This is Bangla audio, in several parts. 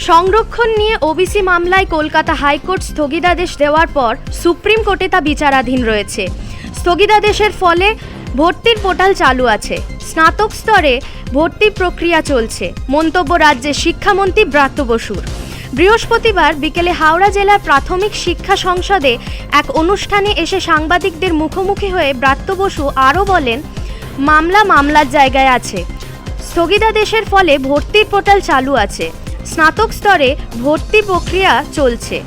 সংরক্ষণ নিয়ে ওবিসি মামলায় কলকাতা হাইকোর্ট স্থগিতাদেশ দেওয়ার পর সুপ্রিম কোর্টে তা বিচারাধীন রয়েছে। স্থগিতাদেশের ফলে ভর্তির পোর্টাল চালু আছে, স্নাতক স্তরে ভর্তি প্রক্রিয়া চলছে, মন্তব্য রাজ্যের শিক্ষামন্ত্রী ব্রাত্য বসুর। বৃহস্পতিবার বিকেলে হাওড়া জেলার প্রাথমিক শিক্ষা সংসদে এক অনুষ্ঠানে এসে সাংবাদিকদের মুখোমুখি হয়ে ব্রাত্য বসু আরও বলেন, মামলার জায়গায় আছে, স্থগিতাদেশের ফলে ভর্তির পোর্টাল চালু আছে, স্নাতক স্তরে ভর্তি প্রক্রিয়া চলছে,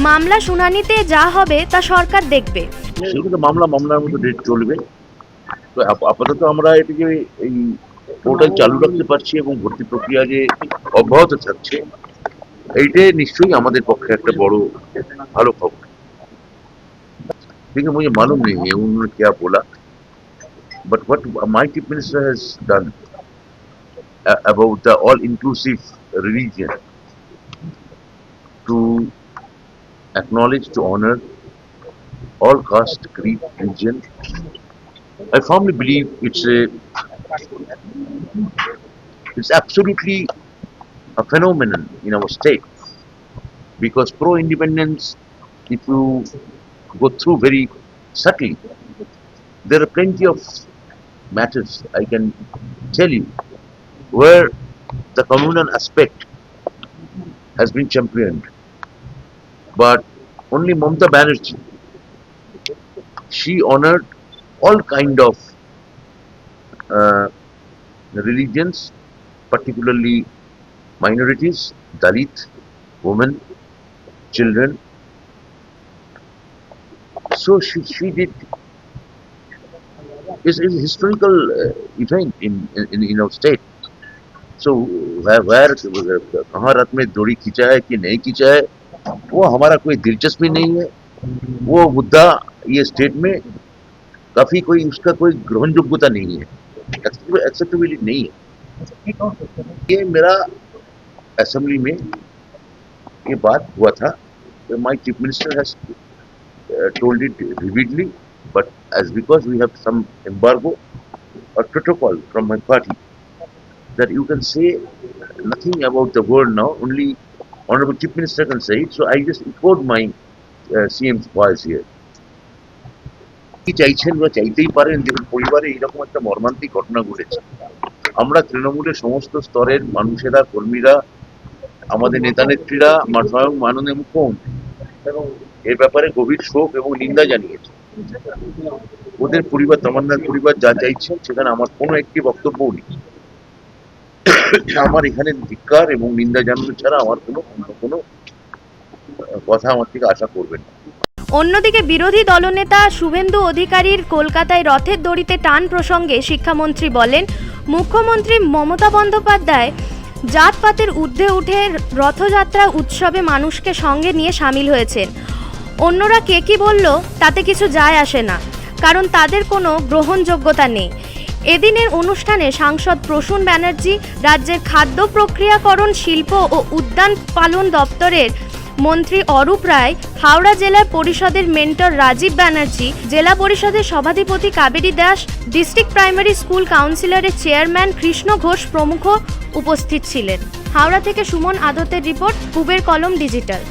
মামলা শুনানিতে যা হবে তা সরকার দেখবে। মামলার মতো ডেট চলবে। তো আপাতত আমরা এটিকে এই পোর্টাল চালু রাখতে পারছি এবং ভর্তি প্রক্রিয়া যে অব্যাহত থাকছে, এইটাই নিশ্চয়ই আমাদের পক্ষে একটা বড় ভালো খবর। देखिए मुझे मालूम नहीं है उन्होंने क्या बोला, but what my chief minister has done about the all-inclusive religion to acknowledge, to honor all caste, creed, religion. I firmly believe it's absolutely a phenomenon in our state, because pro-independence, if you go through very subtly, there are plenty of matters I can tell you where the communal aspect has been championed, but only Mamata Banerjee, she honored all kind of religions, particularly minorities, Dalit, women, children. So she did. It's a historical event in our state. So where कहाँ रात में डोरी खींचा है कि नहीं खींचा है, वो हमारा कोई दिलचस्पी नहीं है। वो मुद्दा ये स्टेट में काफी कोई उसका कोई ग्रहण योग्यता नहीं है, एक्सेप्टेबिलिटी नहीं है। ये मेरा असेंबली में ये बात हुआ था, my chief minister has told it vividly, but because we have some embargo or protocol from my party that you can say nothing about the word now, only honorable chief minister can say it, so I just echoed my CM's voice here. কি চাইছেন বা চাইতেই পারেন, দেখুন পরিবারে এইরকম একটা মর্মান্তিক ঘটনা ঘটেছে। আমরা তৃণমূলের সমস্ত স্তরের মানুষেরা, কর্মীরা, আমাদের নেতা নেত্রীরা, স্বয়ং মাননীয় মুখ্যমন্ত্রী এর ব্যাপারে গভীর শোক এবং নিন্দা জানিয়েছে। ওদের পরিবার, তামান্নার পরিবার যা চাইছেন সেখানে আমার কোনো একটি বক্তব্য নেই। আমার এখানে ধিক্কার এবং নিন্দা জানানো ছাড়া আমার কোনো কথা আমার থেকে আশা করবেন না। অন্যদিকে বিরোধী দলনেতা শুভেন্দু অধিকারীর কলকাতায় রথের দড়িতে টান প্রসঙ্গে শিক্ষামন্ত্রী বলেন, মুখ্যমন্ত্রী মমতা বন্দ্যোপাধ্যায় জাতপাতের ঊর্ধ্বে উঠে রথযাত্রা উৎসবে মানুষকে সঙ্গে নিয়ে সামিল হয়েছেন। অন্যরা কে কি বলল তাতে কিছু যায় আসে না, কারণ তাদের কোনো গ্রহণযোগ্যতা নেই। এদিনের অনুষ্ঠানে সাংসদ প্রসূন ব্যানার্জি, রাজ্যের খাদ্য প্রক্রিয়াকরণ, শিল্প ও উদ্যান পালন দপ্তরের মন্ত্রী অরূপ রায়, হাওড়া জেলা পরিষদের মেন্টর রাজীব ব্যানার্জি, জেলা পরিষদের সভাধিপতি Kaveri Das, district primary school কাউন্সিলরের চেয়ারম্যান কৃষ্ণ ঘোষ প্রমুখ উপস্থিত ছিলেন। হাওড়া থেকে সুমন আদতের রিপোর্ট, পূবের কলম ডিজিটাল।